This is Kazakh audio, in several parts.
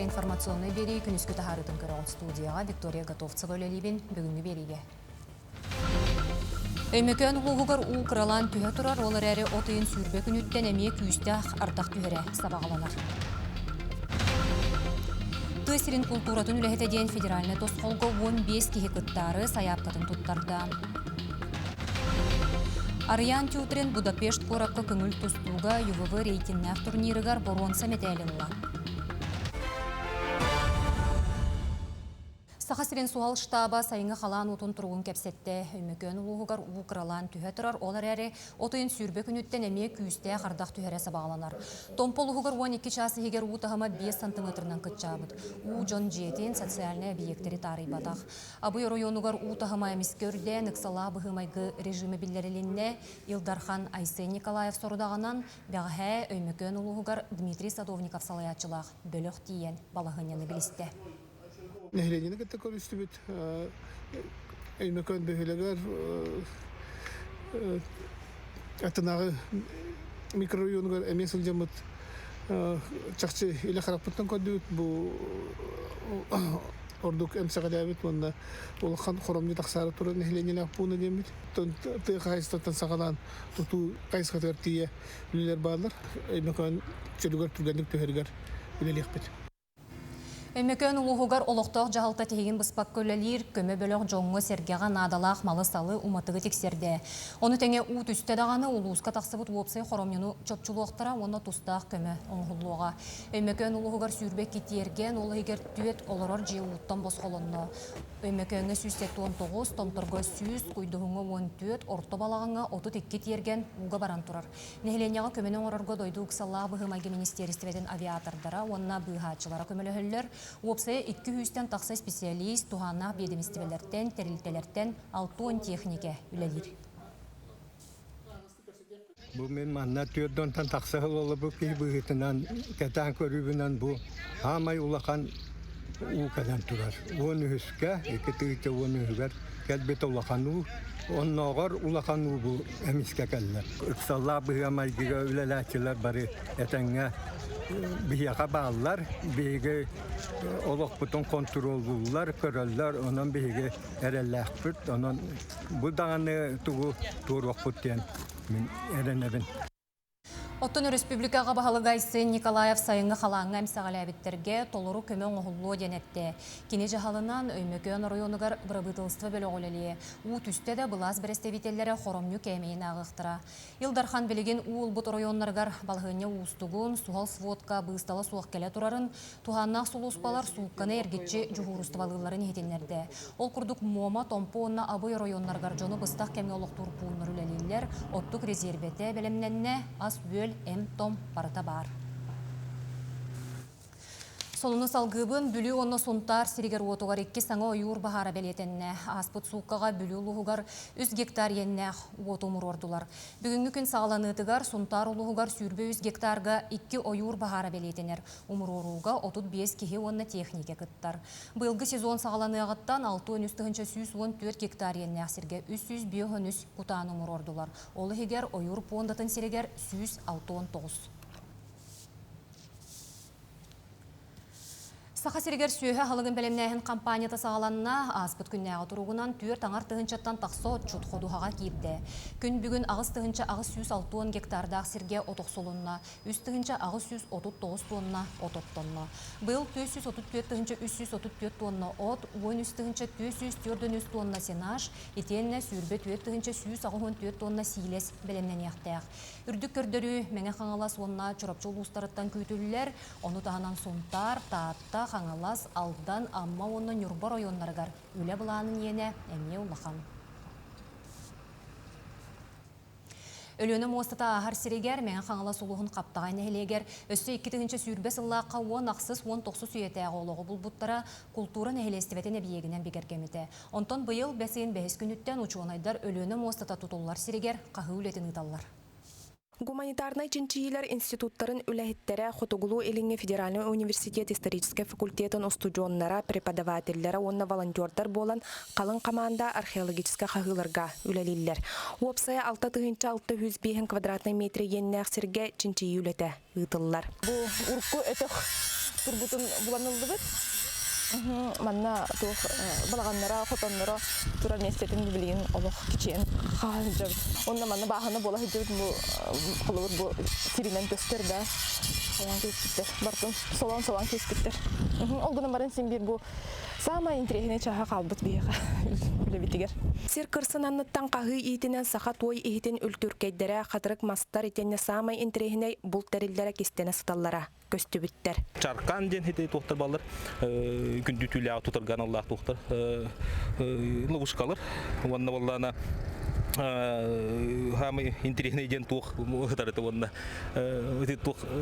сире информационный бери күнүскү тахарытын көрөгөн студияга Виктория Готовцева өлелибин бүгүнгү бериге. Өймөкөн улугугар уу кыралан түһө турар, олар әрі отыйын сүрбе күнүттен эмие күүстәх артақ түһөрэ сабағаланар. Тысырин культуратын үлэхете ден федеральный тосқолго 15 кихи кыттары саяпкатын туттарда. Ариян тютрен Будапешт коракка көңіл тустуга ЮВВ рейтиннах турнирыгар боронса метелилла. Сахасирин суал штаба сайынғы қалан утун тургун кепсетте. Өймөкөн улугугар уу кыралан түһө турар, олар әрі отыйын сүрбе күнүттен эмие күүстэ қардақ түһөрэ сабағаланар. Томполугугар 12 часы егер уу тахама 5 сантиметрынан кытчабыт. У жон жетин социальный объекттери тарыйбатах. Абый районугар уу тахама эмискөрден ыксала быхымайгы режимы биллерилинне Илдархан Айсен Николаев сорудағанан бәғэ өймөкөн улугугар Дмитрий Садовников салаячылах бөлөк тиен балахыняны билисте. Нехленина кытта көрүстүбүт өймөкөн бөһүлөгөр атынагы микрорайонугар эмес ылжамыт чакчы иле караппыттан көрдүбүт бу ордук эмсагалабыт монда улхан хоромду таксары туран нехленина пуна демит ты кайстан сагалан туту кайскатыр тие үлелер баалар өймөкөн чөлүгөр тургандык төһөргөр үлеликпит. Өймөкөн улугугар олоқтоқ жағалта тегін бұспақ көлелер көмі бөліқ жоңғы сергеға надалақ малы салы уматығы тексерді. Оны тәңе ұт үсті дағаны улуызқа тақсыбыт уопсай хоромнену чопчулуқтара оны тұстақ көмі оңғылуға. Өймөкөн улугугар сүрбек кетерген олы егер түйет оларар жи ұттан босқолынны. Өймөкөнгі 119, томтырғы 100, құйдығыңы 14, орто балағыңа 32 терген уға баран тұрар. Нехленяға көменің орарғы дойды ұқсаллағы бұғымайғы министерістіветін авиатордара, онына бұғатшылара көмелі хөллер. Уопсая 200-тен тақса специалист туғанақ бедемістівелерден, терилтелерден 6 технике үлелер. Бұл мен манна түрдонтан тақсағыл олы бұл кей бұғытынан, кәтан көрібінен бұл хамай улақан уқадан тұрар. Оны үске, екі түйті оны үгер, кәлбет улақан ұл, оннағар улақан ұл бұл әміске кәлілер. Үксалла бұғамайгіға үлеләтілер бары әтәңе бияға bağlılar, bihiге олық бұтын контроллылар, көрілер, onun bihiге әрәләқ бұт, onun bu dağını tuğu tuğruq бұттен мен әрәнәбін. Оттон республикаға бағалы Айсен Николаев сайынғы қалаңға әмсағалабеттерге толыру көмін оғылуы денетті. Кене жағалынан өймөкөн районығар бұрабытылысты бөлі олелі. У түсті де бұлаз бірестевителері хоромню кәмейін ағықтыра. Илдархан білеген уыл бұт районларғар балғыне уыстығын, суғал сводка бұғысталы суық келе тұрарын, туғаннақ сұлуспалар суыққаны әргетші жүғырыстывалыларын етенлерді. Ол күрдік мома томпуынна абой районларғар жоны бұстақ кәме олық тұрпуыныр үлелелер, оттық резерветі бәлемненне ас бөл Том парата бар. Солуны салгыбын бүлі онны сонтар сиригер отуғар 2 саңа ойуыр бағара бәлетенне. Аспыт суққаға бүлі ұлығығар 100 гектар енне отумыр ордулар. Бүгінгі күн сағаланытығар сонтар ұлығығар сүрбе 100 гектарға 2 ойуыр бағара бәлетенер. Умыр оруға 35 кеге онны технике кыттар. Бұйылғы сезон сағаланығаттан 6-114 гектар енне ақсерге 300 биохынүс кутан умыр ордулар. Олы егер ойуыр пондатын сиригер 169. Сақасыргер сүйе халығын бәлемнәйін компанията сағаланына аспыт күннәғі тұрғынан түйір таңар тұғынчаттан тақсы отчут қодуғаға кейіпті. Күн бүгін ағыз тұғынча ағыз 160 гектарды ақсырге отық солынна, үст тұғынча ағыз 139 тонна отық тонна. Бұл 234 тұғынча 334 тонна от, ойын үст тұғынча 204 тонна сенаж, етеніне сүрбе 2 тұғынча 164 тонна сейлес бәлемнен яқтаяқ. Үрдік көрдірі мәңе қаңалас онына чұрапчыл ұстарыттан көйтілілер, оны тағанан сонтар, таатта, қаңалас, алдан, амма оны нүрбар ойонларғар үлі бұланын ені әме ұлақан. Өліні мостата ағар сірегер, мәңі қаңалас ұлығын қаптағай нәхелегер, өсі 2-тігінші сүрбе сыллаққа 10 ақсыз 10-90 сүйетәғі олығы бұл бұттара культура нәхелестіветіне бейегінен бігергемеді. Онтон бұйыл бәсейін бәхес күніттен ұчуынайдар өліні мостата тұтулар сірегер қағы үлетін ұталар. Гуманитарный чинчиилер институттарын үләхеттері Хотугулу Элинге Федеральный университет исторический факультетін устудионнара, преподавательлері, онна волонтердар болан қалын команда археологическа қағыларға үләлелер. Уопсая 6-600 квадратный метр енне ақсерге чинчии үләті ұйтылылар. Бұл ұрқы өтіқ турбутун буланылдыбыт. Манна тух балаганнара хотоннора тура местетин билген олох кичен халжып. Онна манна бахана бола хижып бу кылыр бу сиринен төстер да. Солан кестер. Бартын солан кестер. Олгуна барын син бир бу самая интересная чаха калбыт бияга. Билебитигер. Сер кырсынанныттан кагы итинен саха той ихитин өлтүркейдере катырык мастар итенне самая интересный бул териллере кестене сыталлара көстүбүттер. Чаркан ден хите тоқтар балар, күндүтүлі тұтырған Аллах тоқтар, лұғышқалар. Онна баллана хамы интересный ден тоқ мұғытар еті онна.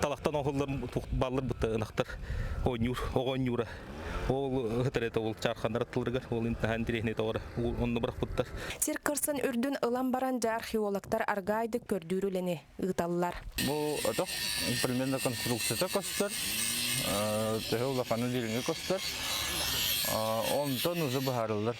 Талақтан оғылар балар бұтты ынақтар, оғын юра. Ол хытарета ол чархандар тылдыргар, ол интересный тоғыр, онны бірақ бұттар. Серкырсын үрдүн ылан баран археологтар аргайды көрдүрүлени ыыталлар. Бұл отық примерно конструкцияда костар, тәхеула қаны деліңе костар, онтон ұзы бұхарылдар.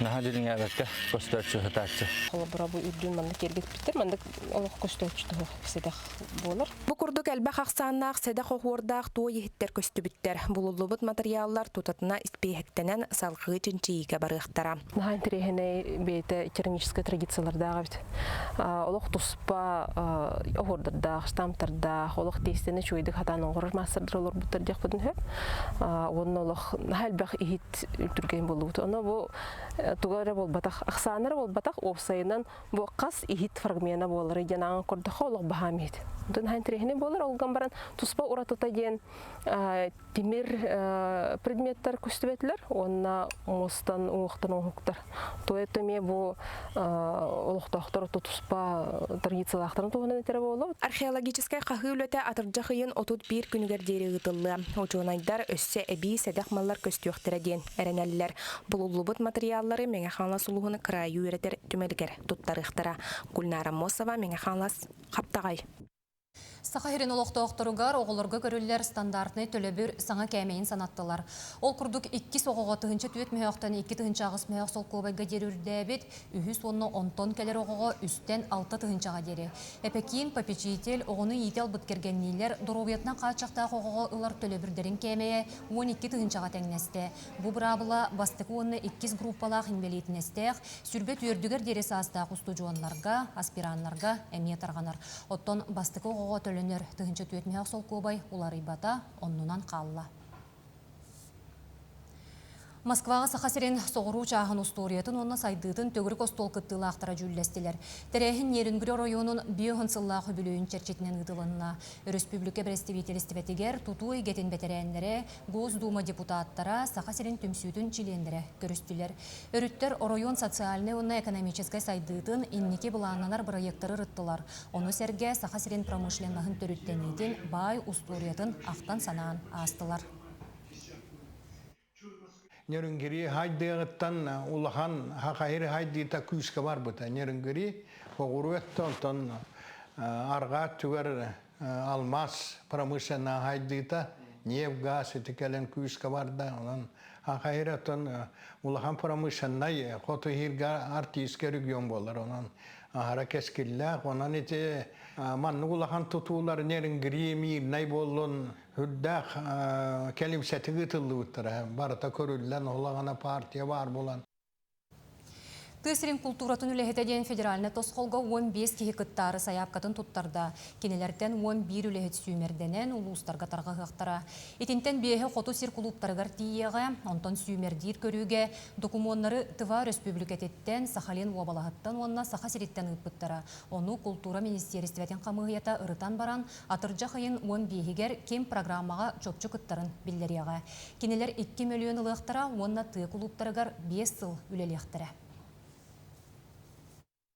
Наға деліңе әбәтке костар чүхітатшы. Қолы бұра бұл үрдүн маңды кергет біттер, маңды олық көстөчті седақ болыр. Бұл күрдік әлбәқ ақсаннақ, седақ оғырдақ туы ехіттер көсті біттер. Бұл ұлыбыт материаллар тұтатына іспейхектенен салқығы чинчиіге барықтара. Наға интерегіне бейті керамическая традициялардағы біт. Олық тұспа оғырдырдақ, штамтырдақ, олық тестені чөйдік хатан оғырыр мастырдыр олар бұттыр дек бұдын хөп. Оның олық әлбәқ ехіт үлтірген болуыд. Оны бұл тугары болбатақ, ақсаныры болбатақ опсайынан бұл қас ихит фрагмена болыр. Егенағын көрдіқі олық бағамет. Бұдың хайнтірегіне болыр. Олған баран тұспа ұратыта ден темір предметтер көстібетілер. Онына мұстан ұңықтан ұңықтар. Той өтіме бұл олықтақтар тұспа традициялақтарын туғынан етері болу. Археологическай қағы өлөте атырджа қиын 31 күнігер дері ұтылы. Очуынайдар өссе әбей сәдәқ маллар көстіөқтері ден әрінәлілер. Бұл ұлыбыт материаллары Меңаханлас ұлығыны қырайы өретер түмелгер тұттарықтара. Гүлнара Мосова Меңаханлас қаптағай. Сақайрын олықтауқтырығар оғылырғы көрілер стандартны төлебір саңа кәмейін санаттылар. Ол күрдік 2 соғыға тұхынчы түйет мөяқтан 2 тұхынчы ағыс мөяқ сол көбайға дерірді әбет, үхі сонны 10 тон кәлер оғыға үстен 6 тұхынчыға дері. Әпекейін попечитель оғыны етел бұткергеннейлер дұровиятна қачақтақ оғыға ұлар төлебірдерін кәмейе 12 тұхынчыға тәңнесті. Бұ бұрабыла бастықы оны 2 группалақ инвелейтінестеқ, сүрбет үйірдігер дері састақ ұстуджуанларға, аспиранларға әмет арғанар. Оттон бастықы оғыға төлөнер тұхынчы түйет мөяқ сол көбай ұлар ибата оннынан қалла. Москваға сақасырен соғыру чағын ұсториятын онына сайдыдың төгірік остол кыттылы ақтара жүллестілер. Тәрәхін Еренгүрі районын биоғын сыллағы бүлуін черчетінен ұдылынына. Республика престивителістібетігер тұту егетін бәтәрәнлері Госдума депутаттара сақасырен түмсүйдің чилендері көрістілер. Өріттер район социальны онына экономическай сайдыдың иннеке бұлананар проекттары рыттылар. Оны сәрге сақасырен промышленнағын төріттенейден бай ұсториятын ақтан санаан астылар. Нерүнгери хайдыгыттан улахан хакайры хайдыта күскә бар бута. Нерүнгери огуруэттон арга түгәр алмаз промышленно хайдыта нефть газ этикелен күскә барда. Онан хакайрытон улахан промышленный хотыгырга артистке регион болар. Онан харакескиллә, онан ите манны улахан тутулар нерүнгери мирнай болун Hüddək kəlimsəti qıtıllıqdır. Barata körüllən olağana partiya var bulan. Тысырин культуратын үлехетеден федеральны тосқолға 15 кеге кыттары саяпкатын туттарда. Кенелерден 11 үлехет сүймерденен улустарға тарға қақтара. Етінтен бейхе қоту сир клубтарығар тиеға, онтан сүймердер көріге, документары Тыва Республикатеттен Сахалин Уабалағаттан онына Саха Сириттен ұппыттара. Оны культура министерстветін қамығыята ұрытан баран, атыржа қайын 15-гер кем программаға чопчу кыттарын білдерияға. Кенелер 2 миллион ылықтара, онына ты клубтарығар 5 сыл үлелектірі.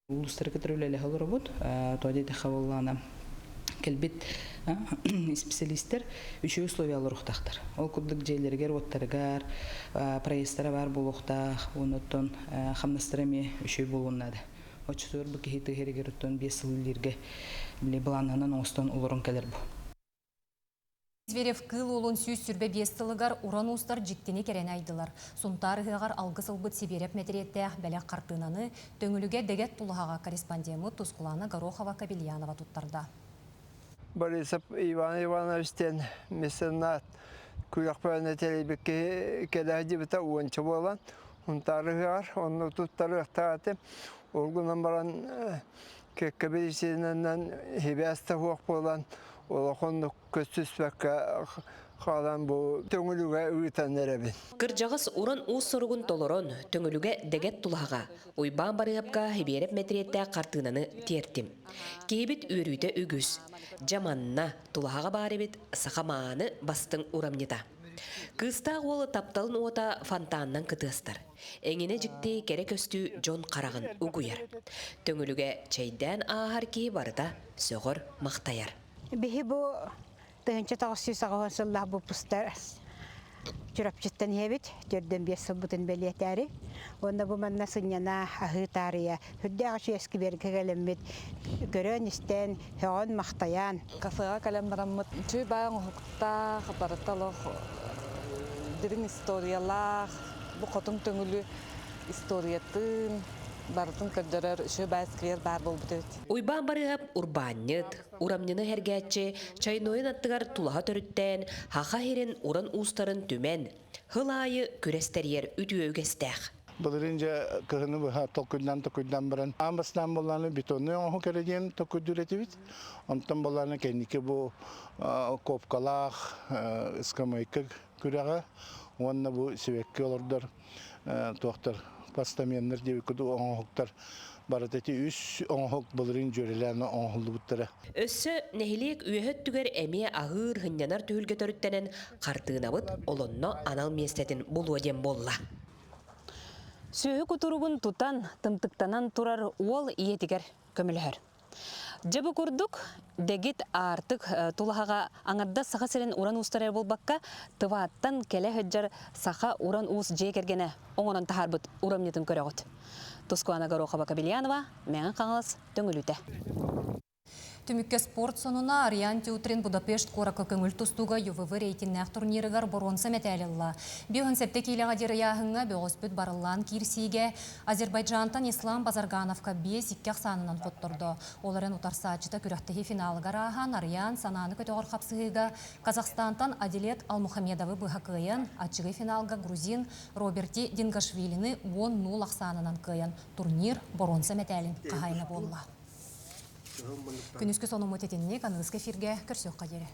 Улустар көтөрүлөлө халырбут, тоодети хаваллана келбит специалисттер үчөө условиялар ухтактар. Ол курдук жерлерге оттаргар, проекттары бар болуктак, онуттон хамнастырами үчөө болуннады. Очтор бу кехите херегерттон 5 жылдырге биле планынан остон улурун келер бу. Зверев кыл олын сүйіз сүрбе бестілігар уран ұстар жіктені керен айдылар. Сұнтар ғығар алғысыл бұд Сибиреп мәдіретті бәлек қартынаны төңіліге дегет тұлғаға корреспондемі Тускуланы Горохова Кабельянова тұттарда. Борисов Иван Ивановичтен месенат Kuyakpağına telebeki kedahcı bita uğunçı bolan. Ontarıgar, onu tuttarıqtaatı. Olgunan baran kekkebirisinden hibeste huak bolan. Olaqonlu köstüspekka qalan bu töngülüge üytenlere bin. Kırjağız uran uğuz sorugun toloron töngülüge deget tulağa. Uybağın barıqapka hiberep metriyette kartınanı tiyertim. Keybit üyrüyte ügüz. Jamanna tulağa baribit sakamağını bastın uramnita. Kısta oğlu taptalın oğuta fantandan kıtığızdır. Engine jikti kere köstü John Karagın uğuyar. Töngülüge çeyden ağır ki barıda söğür maqtayar. Bihi bu tığınca tağısıyı sağınsıllah bu pustar. Çırapçıttan hebit, jörden bir sıbıtın beliyetleri. Onda bu manna sınyana ahı tarihe. Hüdde ağaçı eski berge gelemmit. Görön isten, heğen maqtayan. Kasığa kalem baramıt. Tüy bayan hukukta, barıtalı dirin istoriyalar. Bu kotun töngülü istoriyatın. Barıtın kördörör, şu bayskıyer bar bol bütöt. Uybağın barıqap urbanyıt, uramnyını hergətçe, çaynoyun attıgar tulağa törütten, haqa herin uran uustarın tümen, hılayı küresteriyer üdüö ögestəq. Bılırınca kıhını bu tokuydan baran. Ambasından bolanı bitonu onu kerediğim tokuyduretivit. Ondan bolanı kendiki bu kopkalak, ıskamayıkı kürağa. Onunla bu sivekki olurdur. Tohtar pastamenler diye kudu onhoktar. Barateti üs onhok bılırın jörelerini onhuldu buttara. Össö nehiliyek üyehöt tüger emeye ağır hınyanar tühülge törüttenen kartığınabıt olonno anal miestetin buluadien bolla. Sühü kuturugun tutan, tımtıktanan turar ol iyetiger kömülhör. Jabı kurduk, degit artık tulahaga anadda saha selen uran ustarer bolbakka, tıvaattan kele hıccar saha uran uus jekergene oğunan taharbıt uramnyetin köreğot. Tuzkuana Garoqa Bakabilianova, meğen kanalız töngülüte. Түмікке спорт сонуна Ариан Тютрин Будапешт қорақа көңіл тұстуға ЮВВ рейтиннәқ турнирығар боронса мәтәлілла. Бүйін сәпте кейліға дері яғыңа бөғіспіт барылан кирсиге Азербайджантан Ислам Базаргановқа 5-2 санынан қоттырды. Оларын утарсачыта күрәқтігі финалыға рахан Ариан сананы көтеғыр қапсығыға Казахстантан Адилет Алмухамедовы бұхақыйын, атчығы финалға грузин Роберти Дингашвиліні 10-0 ақсанынан қыйын. Турнир боронса мәтәлін қағайны болла. Күнүскө сону мотетинне каныгызга эфирге көрсөк кадери.